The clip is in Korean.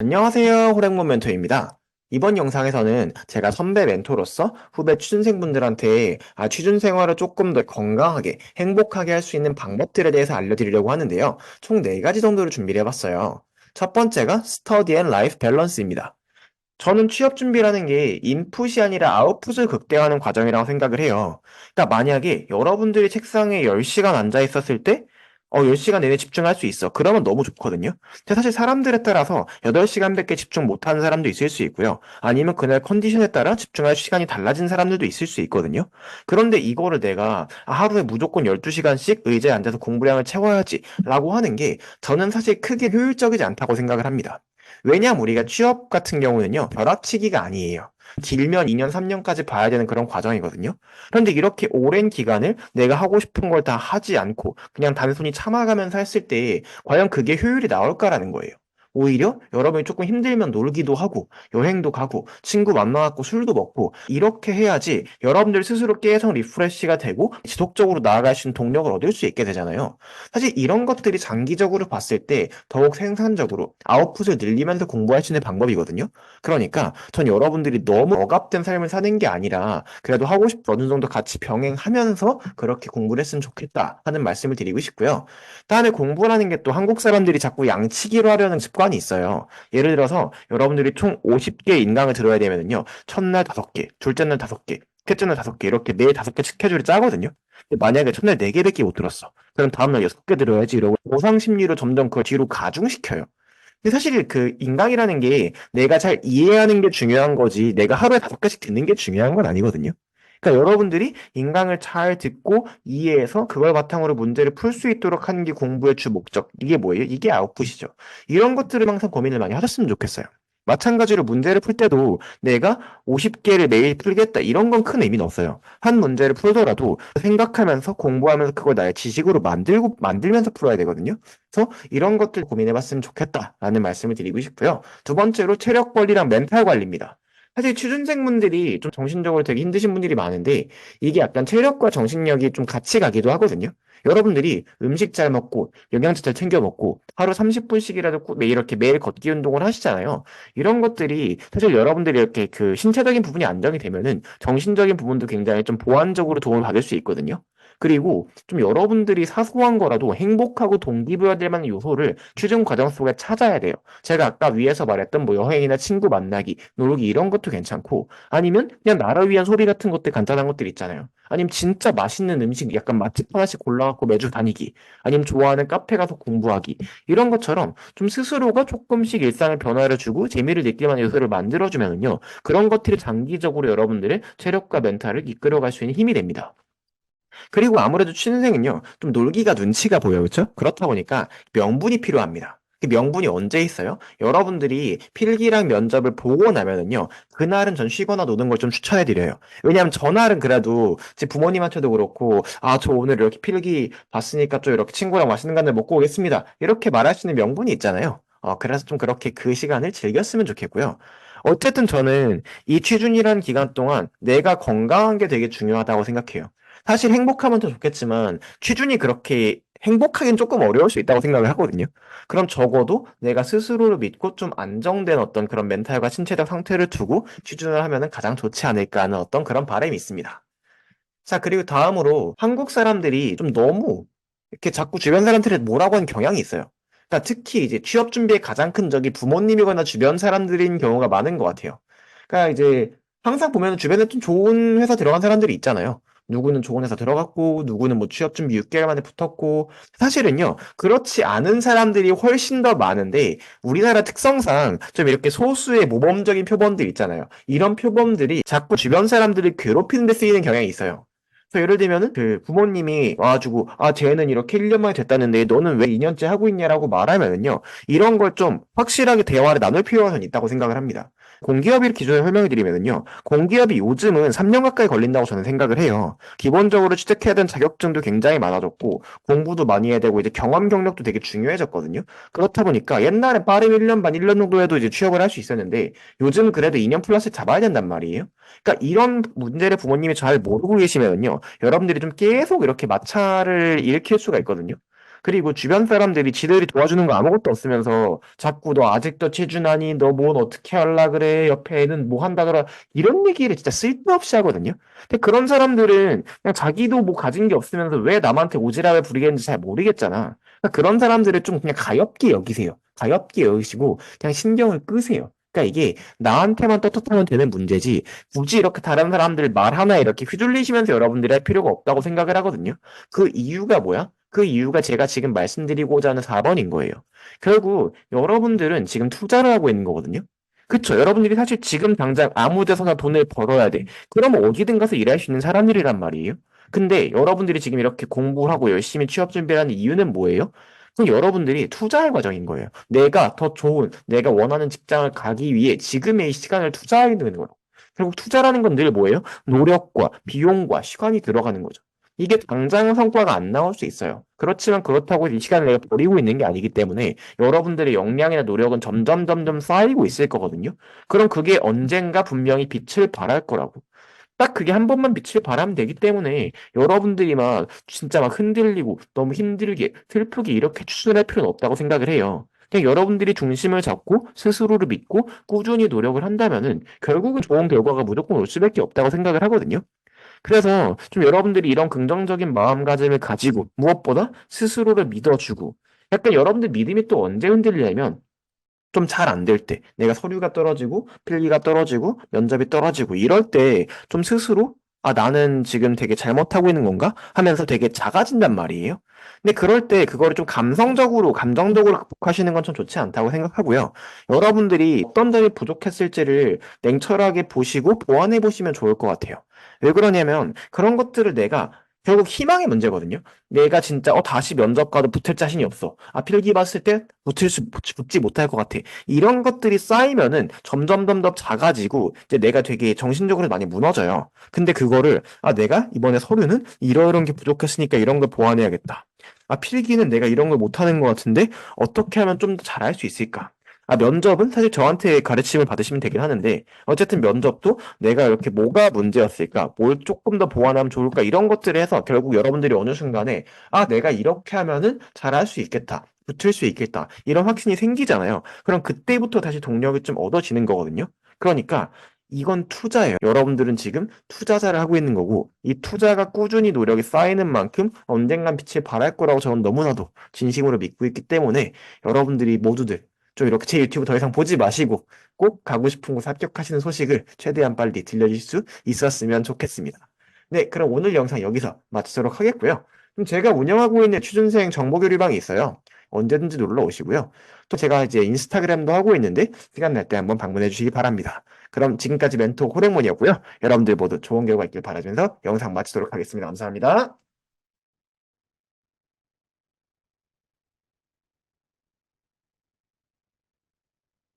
안녕하세요. 호랭몬 멘토입니다. 이번 영상에서는 제가 선배 멘토로서 후배 취준생분들한테 취준 생활을 조금 더 건강하게, 행복하게 할 수 있는 방법들에 대해서 알려드리려고 하는데요. 총 4가지 정도를 준비를 해봤어요. 첫 번째가 스터디 앤 라이프 밸런스입니다. 저는 취업 준비라는 게 인풋이 아니라 아웃풋을 극대화하는 과정이라고 생각을 해요. 그러니까 만약에 여러분들이 책상에 10시간 앉아 있었을 때, 10시간 내내 집중할 수 있어. 그러면 너무 좋거든요. 근데 사실 사람들에 따라서 8시간밖에 집중 못하는 사람도 있을 수 있고요. 아니면 그날 컨디션에 따라 집중할 시간이 달라진 사람들도 있을 수 있거든요. 그런데 이거를 내가 하루에 무조건 12시간씩 의자에 앉아서 공부량을 채워야지 라고 하는 게 저는 사실 크게 효율적이지 않다고 생각을 합니다. 왜냐하면 우리가 취업 같은 경우는요, 벼락치기가 아니에요. 길면 2년, 3년까지 봐야 되는 그런 과정이거든요. 그런데 이렇게 오랜 기간을 내가 하고 싶은 걸 다 하지 않고 그냥 단순히 참아가면서 했을 때 과연 그게 효율이 나올까라는 거예요. 오히려 여러분이 조금 힘들면 놀기도 하고 여행도 가고 친구 만나갖고 술도 먹고 이렇게 해야지 여러분들 스스로 계속 리프레시가 되고 지속적으로 나아갈 수 있는 동력을 얻을 수 있게 되잖아요. 사실 이런 것들이 장기적으로 봤을 때 더욱 생산적으로 아웃풋을 늘리면서 공부할 수 있는 방법이거든요. 그러니까 전 여러분들이 너무 억압된 삶을 사는 게 아니라 그래도 하고 싶은 어느 정도 같이 병행하면서 그렇게 공부를 했으면 좋겠다 하는 말씀을 드리고 싶고요. 다음에 공부라는 게 또 한국 사람들이 자꾸 양치기로 하려는 습관이 있어요. 예를 들어서 여러분들이 총 50개 인강을 들어야 되면은요. 첫날 5개, 둘째 날 5개, 셋째 날 5개 이렇게 매일 5개 스케줄이 짜거든요. 근데 만약에 첫날 4개밖에 못 들었어. 그럼 다음날 6개 들어야지 이러고 보상 심리로 점점 그 뒤로 가중시켜요. 근데 사실 그 인강이라는 게 내가 잘 이해하는 게 중요한 거지 내가 하루에 5개씩 듣는 게 중요한 건 아니거든요. 그러니까 여러분들이 인강을 잘 듣고 이해해서 그걸 바탕으로 문제를 풀 수 있도록 하는 게 공부의 주 목적. 이게 뭐예요? 이게 아웃풋이죠. 이런 것들을 항상 고민을 많이 하셨으면 좋겠어요. 마찬가지로 문제를 풀 때도 내가 50개를 매일 풀겠다 이런 건 큰 의미는 없어요. 한 문제를 풀더라도 생각하면서 공부하면서 그걸 나의 지식으로 만들면서 풀어야 되거든요. 그래서 이런 것들 고민해봤으면 좋겠다라는 말씀을 드리고 싶고요. 두 번째로 체력 관리랑 멘탈 관리입니다. 사실 취준생분들이 좀 정신적으로 되게 힘드신 분들이 많은데 이게 약간 체력과 정신력이 좀 같이 가기도 하거든요. 여러분들이 음식 잘 먹고 영양제 잘 챙겨 먹고 하루 30분씩이라도 매일 이렇게 매일 걷기 운동을 하시잖아요. 이런 것들이 사실 여러분들이 이렇게 그 신체적인 부분이 안정이 되면은 정신적인 부분도 굉장히 좀 보완적으로 도움을 받을 수 있거든요. 그리고 좀 여러분들이 사소한 거라도 행복하고 동기부여될 만한 요소를 취준 과정 속에 찾아야 돼요. 제가 아까 위에서 말했던 뭐 여행이나 친구 만나기, 놀기 이런 것도 괜찮고 아니면 그냥 나를 위한 소비 같은 것들 간단한 것들 있잖아요. 아니면 진짜 맛있는 음식 약간 맛집 하나씩 골라갖고 매주 다니기 아니면 좋아하는 카페 가서 공부하기 이런 것처럼 좀 스스로가 조금씩 일상을 변화를 주고 재미를 느낄 만한 요소를 만들어주면은요 그런 것들이 장기적으로 여러분들의 체력과 멘탈을 이끌어갈 수 있는 힘이 됩니다. 그리고 아무래도 취준생은요, 좀 놀기가 눈치가 보여요. 그렇죠? 그렇다 보니까 명분이 필요합니다. 그 명분이 언제 있어요? 여러분들이 필기랑 면접을 보고 나면은요, 그날은 전 쉬거나 노는 걸 좀 추천해 드려요. 왜냐하면 전날은 그래도 제 부모님한테도 그렇고, 저 오늘 이렇게 필기 봤으니까 좀 이렇게 친구랑 맛있는 거 한잔 먹고 오겠습니다. 이렇게 말할 수 있는 명분이 있잖아요. 그래서 좀 그렇게 그 시간을 즐겼으면 좋겠고요. 어쨌든 저는 이 취준이라는 기간 동안 내가 건강한 게 되게 중요하다고 생각해요. 사실 행복하면 더 좋겠지만 취준이 그렇게 행복하긴 조금 어려울 수 있다고 생각을 하거든요. 그럼 적어도 내가 스스로를 믿고 좀 안정된 어떤 그런 멘탈과 신체적 상태를 두고 취준을 하면은 가장 좋지 않을까 하는 어떤 그런 바람이 있습니다. 자, 그리고 다음으로 한국 사람들이 좀 너무 이렇게 자꾸 주변 사람들이 뭐라고 하는 경향이 있어요. 그러니까 특히 이제 취업 준비의 가장 큰 적이 부모님이거나 주변 사람들인 경우가 많은 것 같아요. 그러니까 이제 항상 보면 주변에 좀 좋은 회사 들어간 사람들이 있잖아요. 누구는 좋은 회사 들어갔고, 누구는 뭐 취업 준비 6개월 만에 붙었고, 사실은요, 그렇지 않은 사람들이 훨씬 더 많은데, 우리나라 특성상 좀 이렇게 소수의 모범적인 표본들 있잖아요. 이런 표본들이 자꾸 주변 사람들을 괴롭히는 데 쓰이는 경향이 있어요. 그래서 예를 들면은 그 부모님이 와가지고 쟤는 이렇게 1년 만에 됐다는데 너는 왜 2년째 하고 있냐라고 말하면은요 이런 걸 좀 확실하게 대화를 나눌 필요가 있다고 생각을 합니다. 공기업을 기준으로 설명해 드리면은요 공기업이 요즘은 3년 가까이 걸린다고 저는 생각을 해요. 기본적으로 취득해야 되는 자격증도 굉장히 많아졌고 공부도 많이 해야 되고 이제 경험 경력도 되게 중요해졌거든요. 그렇다 보니까 옛날에 빠르면 1년 반, 1년 정도 해도 이제 취업을 할 수 있었는데 요즘은 그래도 2년 플러스 잡아야 된단 말이에요. 그러니까 이런 문제를 부모님이 잘 모르고 계시면요. 여러분들이 좀 계속 이렇게 마찰을 일으킬 수가 있거든요. 그리고 주변 사람들이 지들이 도와주는 거 아무것도 없으면서 자꾸 너 아직도 체준하니? 너 뭔 어떻게 하려 그래? 옆에 애는 뭐 한다더라? 이런 얘기를 진짜 쓸데없이 하거든요. 근데 그런 사람들은 그냥 자기도 뭐 가진 게 없으면서 왜 남한테 오지랖을 부리겠는지 잘 모르겠잖아. 그러니까 그런 사람들을 좀 그냥 가엽게 여기세요. 가엽게 여기시고 그냥 신경을 끄세요. 그러니까 이게 나한테만 떳떳하면 되는 문제지 굳이 이렇게 다른 사람들 말 하나에 이렇게 휘둘리시면서 여러분들이 할 필요가 없다고 생각을 하거든요. 그 이유가 뭐야? 그 이유가 제가 지금 말씀드리고자 하는 4번인 거예요. 결국 여러분들은 지금 투자를 하고 있는 거거든요. 그쵸? 여러분들이 사실 지금 당장 아무 데서나 돈을 벌어야 돼. 그러면 어디든 가서 일할 수 있는 사람들이란 말이에요. 근데 여러분들이 지금 이렇게 공부를 하고 열심히 취업 준비를 하는 이유는 뭐예요? 그럼 여러분들이 투자할 과정인 거예요. 내가 더 좋은, 내가 원하는 직장을 가기 위해 지금의 이 시간을 투자하게 되는 거예요. 결국 투자라는 건 늘 뭐예요? 노력과 비용과 시간이 들어가는 거죠. 이게 당장 성과가 안 나올 수 있어요. 그렇지만 그렇다고 이 시간을 내가 버리고 있는 게 아니기 때문에 여러분들의 역량이나 노력은 점점 쌓이고 있을 거거든요. 그럼 그게 언젠가 분명히 빛을 발할 거라고. 딱 그게 한 번만 빛을 발하면 되기 때문에 여러분들이 막 진짜 막 흔들리고 너무 힘들게 슬프게 이렇게 추진할 필요는 없다고 생각을 해요. 그냥 여러분들이 중심을 잡고 스스로를 믿고 꾸준히 노력을 한다면은 결국은 좋은 결과가 무조건 올 수밖에 없다고 생각을 하거든요. 그래서 좀 여러분들이 이런 긍정적인 마음가짐을 가지고 무엇보다 스스로를 믿어주고 약간 여러분들 믿음이 또 언제 흔들리냐면 좀 잘 안 될 때, 내가 서류가 떨어지고, 필기가 떨어지고, 면접이 떨어지고, 이럴 때 좀 스스로, 아, 나는 지금 되게 잘못하고 있는 건가? 하면서 되게 작아진단 말이에요. 근데 그럴 때 그거를 좀 감정적으로 극복하시는 건 좀 좋지 않다고 생각하고요. 여러분들이 어떤 점이 부족했을지를 냉철하게 보시고 보완해 보시면 좋을 것 같아요. 왜 그러냐면 그런 것들을 내가 결국 희망의 문제거든요. 내가 진짜 다시 면접 가도 붙을 자신이 없어. 아, 필기 봤을 때 붙지 못할 것 같아. 이런 것들이 쌓이면은 점점 더 작아지고 이제 내가 되게 정신적으로 많이 무너져요. 근데 그거를 아, 내가 이번에 서류는 이런 게 부족했으니까 이런 걸 보완해야겠다. 아, 필기는 내가 이런 걸 못하는 것 같은데 어떻게 하면 좀 더 잘할 수 있을까? 아, 면접은 사실 저한테 가르침을 받으시면 되긴 하는데 어쨌든 면접도 내가 이렇게 뭐가 문제였을까? 뭘 조금 더 보완하면 좋을까? 이런 것들을 해서 결국 여러분들이 어느 순간에 아, 내가 이렇게 하면은 잘할 수 있겠다. 붙을 수 있겠다. 이런 확신이 생기잖아요. 그럼 그때부터 다시 동력이 좀 얻어지는 거거든요. 그러니까 이건 투자예요. 여러분들은 지금 투자자를 하고 있는 거고, 이 투자가 꾸준히 노력이 쌓이는 만큼 언젠간 빛을 발할 거라고 저는 너무나도 진심으로 믿고 있기 때문에 여러분들이 모두들 좀 이렇게 제 유튜브 더 이상 보지 마시고 꼭 가고 싶은 곳 합격하시는 소식을 최대한 빨리 들려줄 수 있었으면 좋겠습니다. 네, 그럼 오늘 영상 여기서 마치도록 하겠고요. 그럼 제가 운영하고 있는 취준생 정보교류방이 있어요. 언제든지 놀러 오시고요. 또 제가 이제 인스타그램도 하고 있는데 시간 날 때 한번 방문해 주시기 바랍니다. 그럼 지금까지 멘토 호랭몬이었고요. 여러분들 모두 좋은 결과 있길 바라면서 영상 마치도록 하겠습니다. 감사합니다.